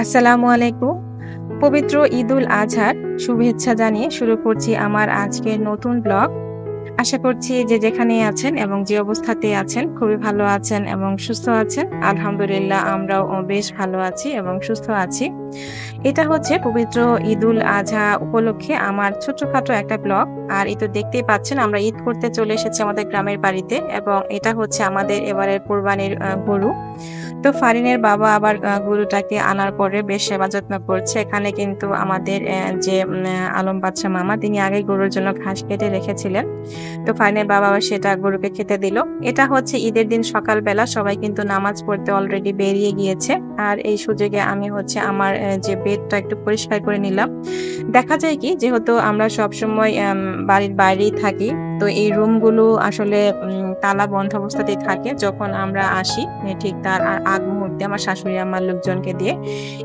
আসসালামু আলাইকুম। পবিত্র ঈদুল আজহার শুভেচ্ছা জানিয়ে শুরু করছি আমার আজকের নতুন ব্লগ। আশা করছি যে যেখানেই আছেন এবং যে অবস্থাতেই আছেন খুবই ভালো আছেন এবং সুস্থ আছেন। আলহামদুলিল্লাহ আমরাও বেশ ভালো আছি এবং সুস্থ আছি। এটা হচ্ছে পবিত্র ঈদুল আজহা উপলক্ষে আমার ছোট্টখাটো একটা ব্লগ। আর এই তো দেখতেই পাচ্ছেন আমরা ঈদ করতে চলে এসেছি আমাদের গ্রামের বাড়িতে এবং এটা হচ্ছে আমাদের এবারের কোরবানির গরু। তো ফারিনের বাবা আবার গরুটাকে আনার পরে বেশ সেবা যত্ন করছে। এখানে কিন্তু আমাদের যে আলম বাদশা মামা তিনি আগে গরুর জন্য ঘাস কেটে রেখেছিলেন। তো ফারিনের বাবা আবার সেটা গরুকে খেতে দিল। এটা হচ্ছে ঈদের দিন সকালবেলা সবাই কিন্তু নামাজ পড়তে অলরেডি বেরিয়ে গিয়েছে। আর এই সুযোগে আমি হচ্ছে আমার যে বেডটা একটু পরিষ্কার করে নিলাম। দেখা যায় কি যেহেতু আমরা সবসময় বাড়ির বাইরেই থাকি, তো এই রুমগুলো আসলে তালা বন্ধ অবস্থাতেই থাকে। যখন আমরা আসি ঠিক তার আগ মুহূর্তে আমার শাশুড়ি আমার লোকজনকে দিয়ে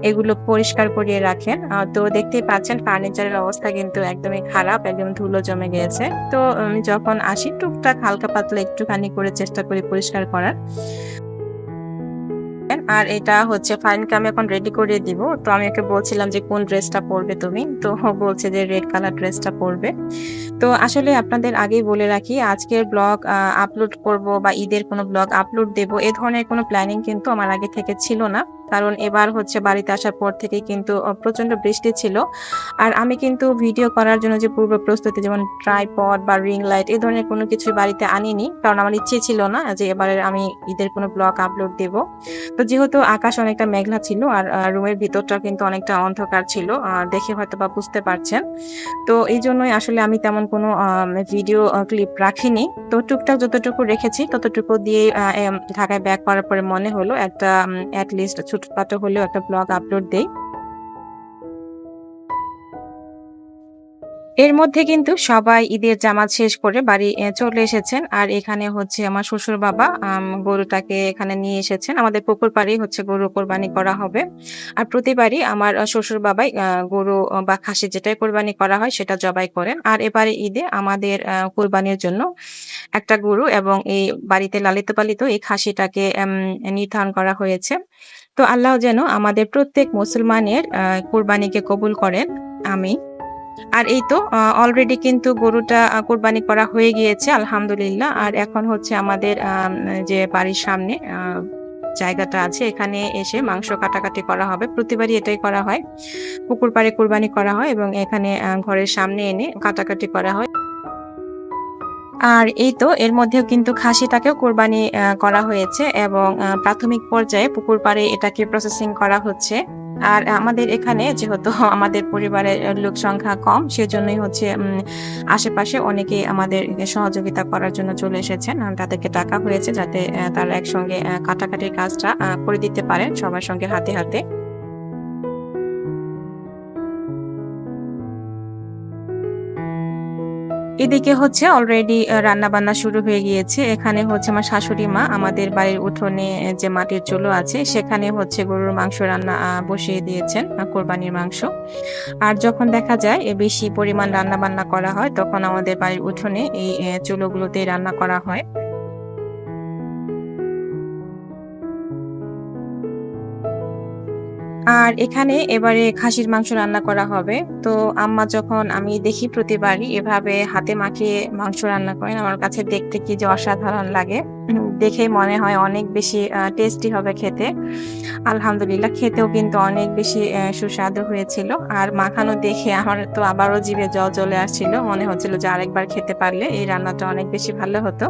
এগুলো পরিষ্কার করিয়ে রাখেন। তো দেখতেই পাচ্ছেন ফার্নিচারের অবস্থা কিন্তু একদমই খারাপ, একদম ধুলো জমে গিয়েছে। তো যখন আসি টুকটাক হালকা পাতলা একটুখানি করে চেষ্টা করি পরিষ্কার করার। আর এটা হচ্ছে ফাইনকে আমি এখন রেডি করে দিব। তো আমি ওকে বলছিলাম যে কোন ড্রেসটা পরবে তুমি, তো ও বলছে যে রেড কালার ড্রেসটা পরবে। তো আসলে আপনাদের আগেই বলে রাখি আজকের ব্লগ আপলোড করব বা ঈদের কোনো ব্লগ আপলোড দেব এ ধরনের কোনো প্ল্যানিং কিন্তু আমার আগে থেকে ছিল না। কারণ এবার হচ্ছে বাড়িতে আসার পর থেকে কিন্তু প্রচন্ড বৃষ্টি ছিল। আর আমি কিন্তু ভিডিও করার জন্য যে পূর্ব প্রস্তুতি যেমন ট্রাইপড বা রিং লাইট এই ধরনের কোনো কিছু বাড়িতে আনিনি, কারণ আমার ইচ্ছে ছিল না যে এবারে আমি ঈদের কোনো ব্লগ আপলোড দেব। তো যেহেতু আকাশ অনেকটা মেঘলা ছিল আর রুমের ভিতরটা কিন্তু অনেকটা অন্ধকার ছিল, দেখে হয়তো বা বুঝতে পারছেন। তো এই জন্যই আসলে আমি তেমন কোনো ভিডিও ক্লিপ রাখিনি। তো টুকটাক যতটুকু রেখেছি ততটুকু দিয়ে ঢাকায় ব্যাক করার পরে মনে হলো একটা অ্যাট লিস্ট ছোটখাটো হলেও একটা ব্লগ আপলোড দেই। এর মধ্যে কিন্তু সবাই ঈদের জামাত শেষ করে বাড়ি চলে এসেছেন। আর এখানে হচ্ছে আমার শ্বশুর বাবা গরুটাকে এখানে নিয়ে এসেছেন। আমাদের পুকুর পাড়েই হচ্ছে গরু কোরবানি করা হবে। আর প্রতিবারই আমার শ্বশুর বাবাই গরু বা খাসি যেটাই কোরবানি করা হয় সেটা জবাই করেন। আর এবারে ঈদে আমাদের কোরবানির জন্য একটা গরু এবং এই বাড়িতে লালিত পালিত এই খাসিটাকে নির্ধারণ করা হয়েছে। তো আল্লাহ যেন আমাদের প্রত্যেক মুসলমানের কোরবানিকে কবুল করেন। আমিন। আর এই তো অলরেডি কিন্তু গরুটা কোরবানি করা হয়ে গিয়েছে আলহামদুলিল্লাহ। আর এখন হচ্ছে আমাদের যে বাড়ির সামনে জায়গাটা আছে এখানে এসে মাংস কাটাকাটি করা হবে। প্রতিবারই এটাই করা হয়, পুকুর পাড়ে কোরবানি করা হয় এবং এখানে ঘরের সামনে এনে কাটাকাটি করা হয়। আর এই তো এর মধ্যেও কিন্তু খাসিটাকেও কোরবানি করা হয়েছে এবং প্রাথমিক পর্যায়ে পুকুর পাড়ে এটাকে প্রসেসিং করা হচ্ছে। আর আমাদের এখানে যেহেতু আমাদের পরিবারের লোক সংখ্যা কম সেজন্যই হচ্ছে আশেপাশে অনেকেই আমাদের সহযোগিতা করার জন্য চলে এসেছেন। তাদেরকে ডাকা হয়েছে যাতে তারা একসঙ্গে কাটাকাটির কাজটা করে দিতে পারেন সবার সঙ্গে হাতে হাতে। এদিকে হচ্ছে অলরেডি রান্না বান্না শুরু হয়ে গিয়েছে। এখানে হচ্ছে আমার শাশুড়ি মা আমাদের বাড়ির উঠোনে যে মাটির চুলো আছে সেখানে হচ্ছে গরুর মাংস রান্না বসিয়ে দিয়েছেন, কোরবানির মাংস। আর যখন দেখা যায় বেশি পরিমাণ রান্না বান্না করা হয় তখন আমাদের বাড়ির উঠোনে এই চুলোগুলোতে রান্না করা হয়। আর এখানে এবারে খাসির মাংস রান্না করা হবে। তো আম্মা যখন আমি দেখি প্রতিবারই এভাবে হাতে মাখিয়ে মাংস রান্না করেন আমার কাছে দেখতে কি যে অসাধারণ লাগে। দেখেই মনে হয় অনেক বেশি টেস্টি হবে খেতে। আলহামদুলিল্লাহ খেতেও কিন্তু অনেক বেশি সুস্বাদু হয়েছিল। আর মাখানো দেখে আমার তো আবারও জিভে জল চলে আসছিল, মনে হচ্ছিল যে আরেকবার খেতে পারলে এই রান্নাটা অনেক বেশি ভালো হতো।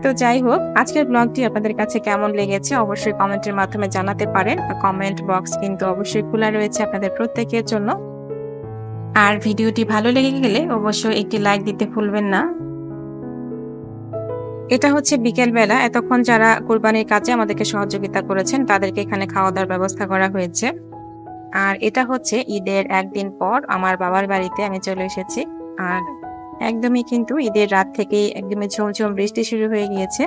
তো যাই হোক আজকের ব্লগটি আপনাদের কাছে কেমন লেগেছে অবশ্যই কমেন্টের মাধ্যমে জানাতে পারেন। কমেন্ট বক্স কিন্তু অবশ্যই খোলা রয়েছে আপনাদের প্রত্যেকের জন্য। আর ভিডিওটি ভালো লেগে গেলে অবশ্যই একটি লাইক দিতে ভুলবেন না। এটা হচ্ছে বিকেল বেলা, এতক্ষণ যারা কোরবানির কাজে আমাদেরকে সহযোগিতা করেছেন তাদেরকে এখানে খাওয়া দাওয়ার ব্যবস্থা করা হয়েছে। আর এটা হচ্ছে ঈদের একদিন পর আমার বাবার বাড়িতে আমি চলে এসেছি। আর একদমই কিন্তু ঈদের রাত থেকেই একদমই ঝমঝম বৃষ্টি শুরু হয়ে গিয়েছে।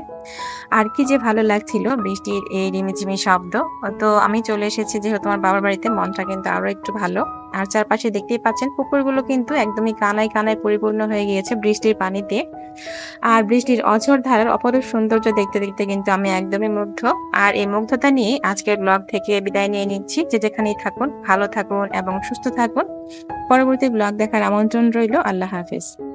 আর কি যে ভালো লাগছিল বৃষ্টির এই রিমিঝিমি শব্দ। তো আমি চলে এসেছি যেহেতু আমার বাবার বাড়িতে, মনটা কিন্তু আরো একটু ভালো। আর চারপাশে দেখতেই পাচ্ছেন পুকুরগুলো কিন্তু একদমই কানায় কানায় পরিপূর্ণ হয়ে গিয়েছে বৃষ্টির পানিতে। আর বৃষ্টির অঝোর ধারার অপরূপ সৌন্দর্য দেখতে দেখতে কিন্তু আমি একদমই মুগ্ধ। আর এই মুগ্ধতা নিয়ে আজকের ব্লগ থেকে বিদায় নিয়ে নিচ্ছি। যে যেখানেই থাকুন ভালো থাকুন এবং সুস্থ থাকুন। পরবর্তী ব্লগ দেখার আমন্ত্রণ রইল। আল্লাহ হাফেজ।